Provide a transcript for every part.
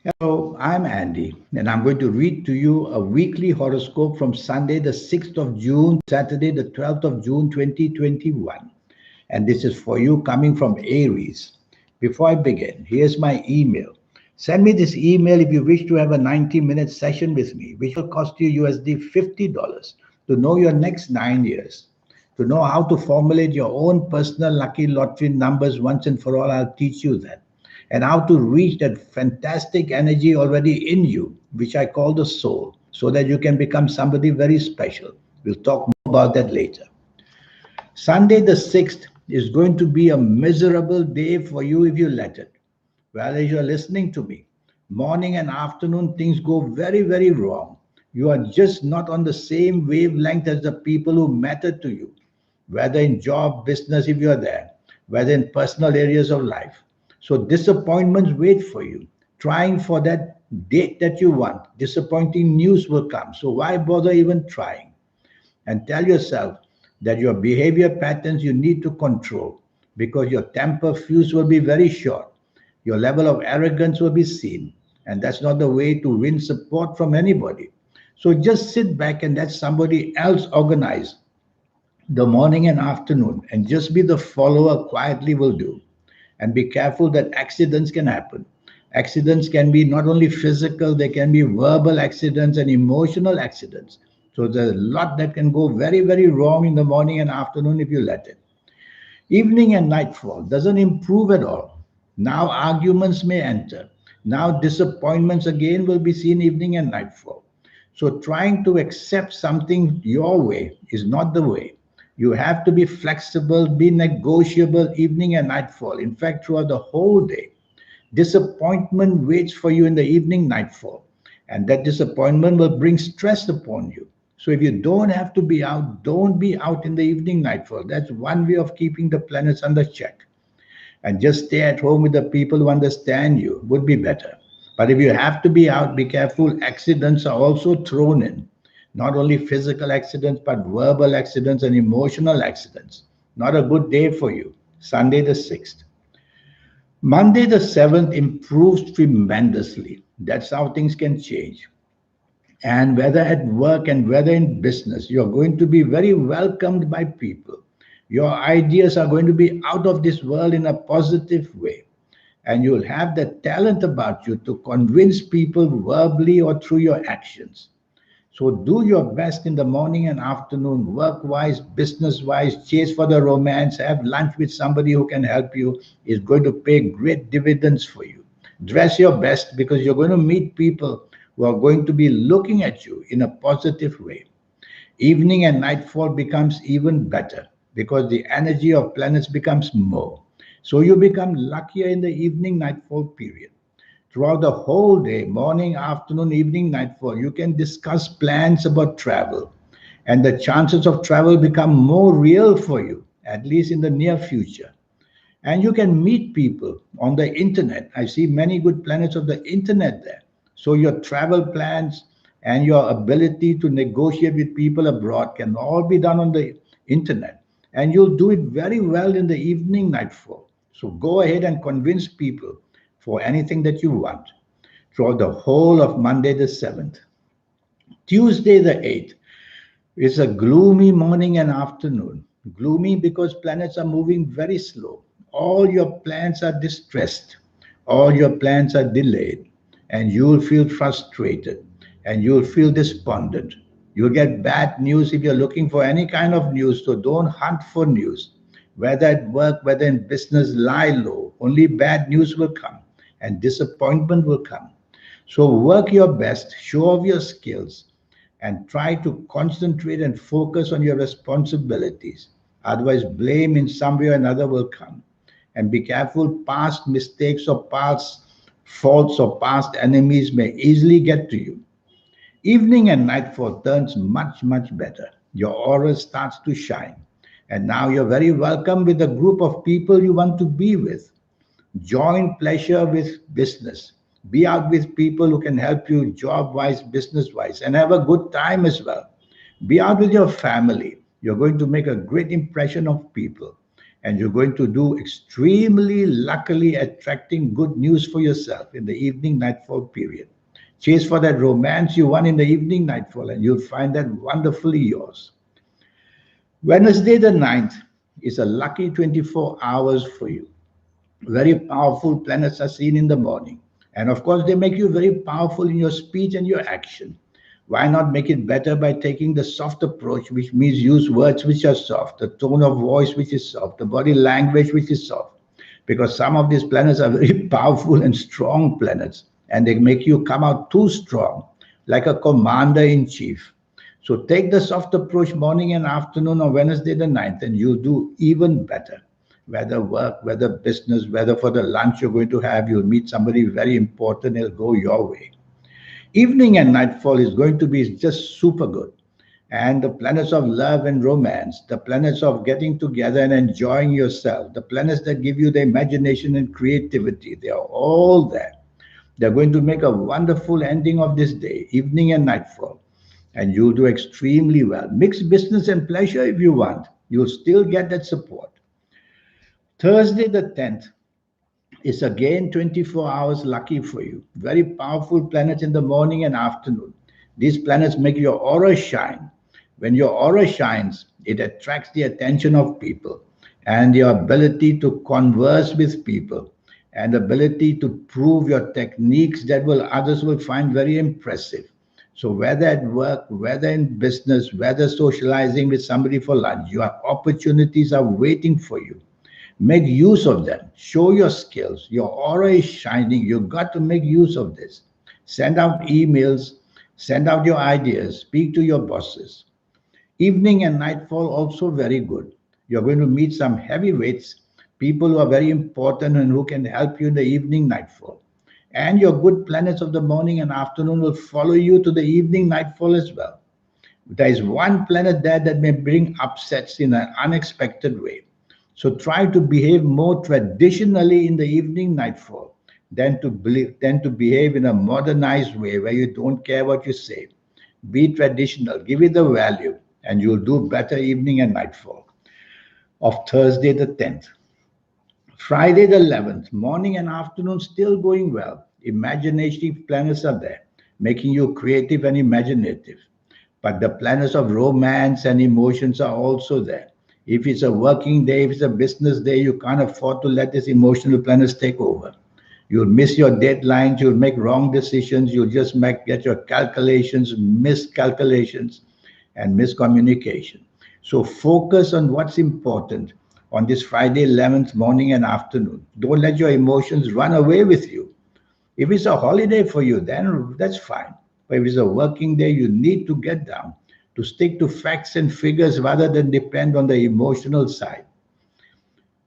Hello, I'm Andy, and I'm going to read to you a weekly horoscope from Sunday, the 6th of June, Saturday, the 12th of June, 2021. And this is for you coming from Aries. Before I begin, here's my email. Send me this email if you wish to have a 90-minute session with me, which will cost you $50 to know your next 9 years. To know how to formulate your own personal lucky lottery numbers once and for all, I'll teach you that. And how to reach that fantastic energy already in you, which I call the soul, so that you can become somebody very special. We'll talk more about that later. Sunday the 6th is going to be a miserable day for you if you let it. Well, as you're listening to me, morning and afternoon things go very, very wrong. You are just not on the same wavelength as the people who matter to you, whether in job, business, if you're there, whether in personal areas of life. So disappointments wait for you. Trying for that date that you want, disappointing news will come. So why bother even trying? And tell yourself that your behavior patterns you need to control because your temper fuse will be very short. Your level of arrogance will be seen, and that's not the way to win support from anybody. So just sit back and let somebody else organize the morning and afternoon, and just be the follower quietly will do. And be careful that accidents can happen. Accidents can be not only physical, they can be verbal accidents and emotional accidents. So there's a lot that can go very, very wrong in the morning and afternoon if you let it. Evening and nightfall doesn't improve at all. Now arguments may enter. Now disappointments again will be seen evening and nightfall. So trying to accept something your way is not the way. You have to be flexible, be negotiable evening and nightfall. In fact, throughout the whole day. Disappointment waits for you in the evening nightfall, and that disappointment will bring stress upon you. So if you don't have to be out, don't be out in the evening nightfall. That's one way of keeping the planets under check. And just stay at home with the people who understand you would be better. But if you have to be out, be careful. Accidents are also thrown in. Not only physical accidents, but verbal accidents and emotional accidents. Not a good day for you. Sunday the 6th. Monday the 7th improves tremendously. That's how things can change. And whether at work and whether in business, you're going to be very welcomed by people. Your ideas are going to be out of this world in a positive way. And you'll have the talent about you to convince people verbally or through your actions. So do your best in the morning and afternoon, work wise, business wise, chase for the romance, have lunch with somebody who can help you, is going to pay great dividends for you. Dress your best because you're going to meet people who are going to be looking at you in a positive way. Evening and nightfall becomes even better because the energy of planets becomes more. So you become luckier in the evening nightfall period. Throughout the whole day, morning, afternoon, evening, nightfall, you can discuss plans about travel. And the chances of travel become more real for you, at least in the near future. And you can meet people on the internet. I see many good planets of the internet there. So your travel plans and your ability to negotiate with people abroad can all be done on the internet. And you'll do it very well in the evening nightfall. So go ahead and convince people for anything that you want throughout the whole of Monday the 7th. Tuesday the 8th is a gloomy morning and afternoon. Gloomy because planets are moving very slow. All your plans are distressed. All your plans are delayed. And you'll feel frustrated and you'll feel despondent. You'll get bad news if you're looking for any kind of news. So don't hunt for news. Whether at work, whether in business, lie low. Only bad news will come and disappointment will come. So work your best, show off your skills, and try to concentrate and focus on your responsibilities. Otherwise, blame in some way or another will come. And be careful, past mistakes or past faults or past enemies may easily get to you. Evening and nightfall turns much, much better. Your aura starts to shine. And now you're very welcome with the group of people you want to be with. Join pleasure with business. Be out with people who can help you job wise, business wise, and have a good time as well. Be out with your family. You're going to make a great impression of people. and you're going to do extremely luckily attracting good news for yourself in the evening nightfall period. Chase for that romance you want in the evening nightfall, and you'll find that wonderfully yours. Wednesday the 9th is a lucky 24 hours for you. Very powerful planets are seen in the morning. And of course, they make you very powerful in your speech and your action. Why not make it better by taking the soft approach, which means use words which are soft, the tone of voice which is soft, the body language which is soft? Because some of these planets are very powerful and strong planets, and they make you come out too strong, like a commander in chief. So take the soft approach morning and afternoon on Wednesday the 9th, and you'll do even better. Whether work, whether business, whether for the lunch you're going to have, you'll meet somebody very important, it'll go your way. Evening and nightfall is going to be just super good. And the planets of love and romance, the planets of getting together and enjoying yourself, the planets that give you the imagination and creativity, they are all there. They're going to make a wonderful ending of this day, evening and nightfall. And you'll do extremely well. Mix business and pleasure if you want. You'll still get that support. Thursday the 10th is again 24 hours lucky for you. Very powerful planets in the morning and afternoon. These planets make your aura shine. When your aura shines, it attracts the attention of people, and your ability to converse with people and ability to prove your techniques that will others will find very impressive. So whether at work, whether in business, whether socializing with somebody for lunch, your opportunities are waiting for you. Make use of them. Show your skills. Your aura is shining. You've got to make use of this. Send out emails, send out your ideas, speak to your bosses. Evening and nightfall also very good. You're going to meet some heavyweights, people who are very important and who can help you in the evening nightfall. And your good planets of the morning and afternoon will follow you to the evening nightfall as well. There is one planet there that may bring upsets in an unexpected way. So try to behave more traditionally in the evening nightfall than to behave in a modernized way where you don't care what you say. Be traditional, give it the value, and you'll do better evening and nightfall of Thursday the 10th. Friday the 11th, morning and afternoon still going well. Imaginative planets are there, making you creative and imaginative. But the planets of romance and emotions are also there. If it's a working day, if it's a business day, you can't afford to let these emotional planets take over. You'll miss your deadlines, you'll make wrong decisions, you'll just get your calculations, miscalculations, and miscommunication. So focus on what's important on this Friday 11th morning and afternoon. Don't let your emotions run away with you. If it's a holiday for you, then that's fine. But if it's a working day, you need to get down to stick to facts and figures rather than depend on the emotional side.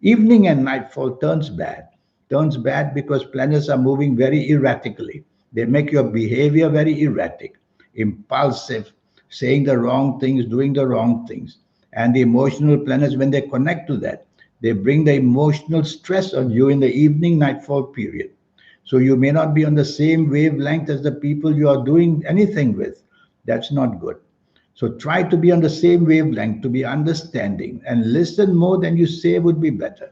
Evening and nightfall turns bad. Turns bad because planets are moving very erratically. They make your behavior very erratic, impulsive, saying the wrong things, doing the wrong things. And the emotional planets, when they connect to that, they bring the emotional stress on you in the evening nightfall period. So you may not be on the same wavelength as the people you are doing anything with. That's not good. So try to be on the same wavelength, to be understanding, and listen more than you say would be better.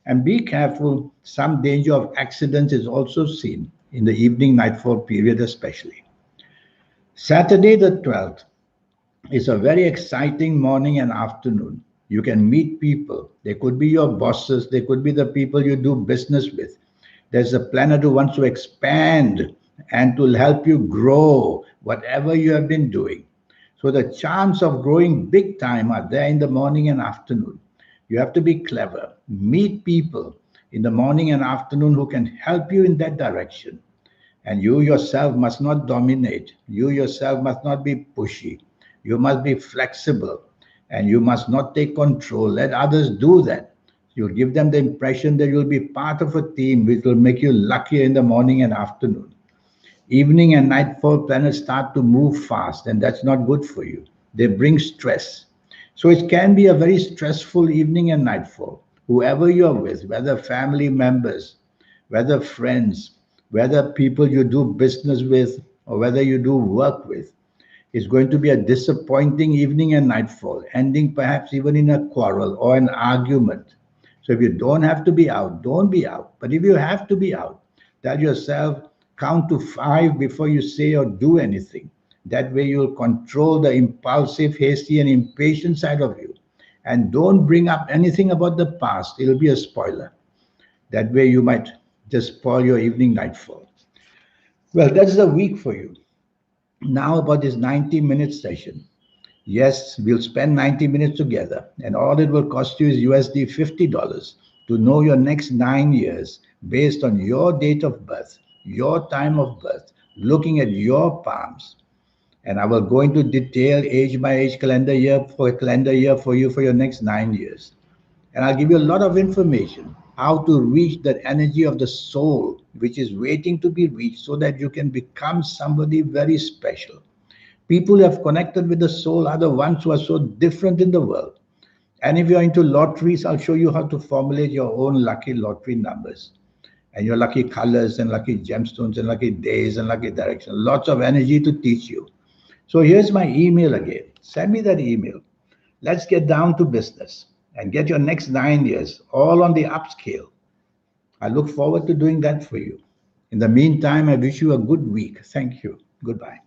And be careful, some danger of accidents is also seen in the evening nightfall period especially. Saturday the 12th is a very exciting morning and afternoon. You can meet people. They could be your bosses. They could be the people you do business with. There's a planet who wants to expand and to help you grow whatever you have been doing. So the chance of growing big time are there in the morning and afternoon. You have to be clever. Meet people in the morning and afternoon who can help you in that direction. And you yourself must not dominate. You yourself must not be pushy. You must be flexible and you must not take control. Let others do that. You'll give them the impression that you'll be part of a team which will make you luckier in the morning and afternoon. Evening and nightfall planets start to move fast, and that's not good for you. They bring stress. So it can be a very stressful evening and nightfall. Whoever you're with, whether family members, whether friends, whether people you do business with, or whether you do work with, is going to be a disappointing evening and nightfall, ending perhaps even in a quarrel or an argument. So if you don't have to be out, don't be out. But if you have to be out, tell yourself, count to 5 before you say or do anything. That way you'll control the impulsive, hasty, and impatient side of you. And don't bring up anything about the past. It'll be a spoiler. That way you might just spoil your evening nightfall. Well, that's the week for you. Now about this 90-minute session. Yes, we'll spend 90 minutes together, and all it will cost you is USD $50 to know your next 9 years based on your date of birth, your time of birth, looking at your palms. And I will go into detail age by age calendar year for you for your next 9 years. And I'll give you a lot of information how to reach that energy of the soul, which is waiting to be reached so that you can become somebody very special. People who have connected with the soul are the ones who are so different in the world. And if you're into lotteries, I'll show you how to formulate your own lucky lottery numbers and your lucky colors and lucky gemstones and lucky days and lucky direction. Lots of energy to teach you. So here's my email again. Send me that email. Let's get down to business and get your next 9 years all on the upscale. I look forward to doing that for you. In the meantime, I wish you a good week. Thank you. Goodbye.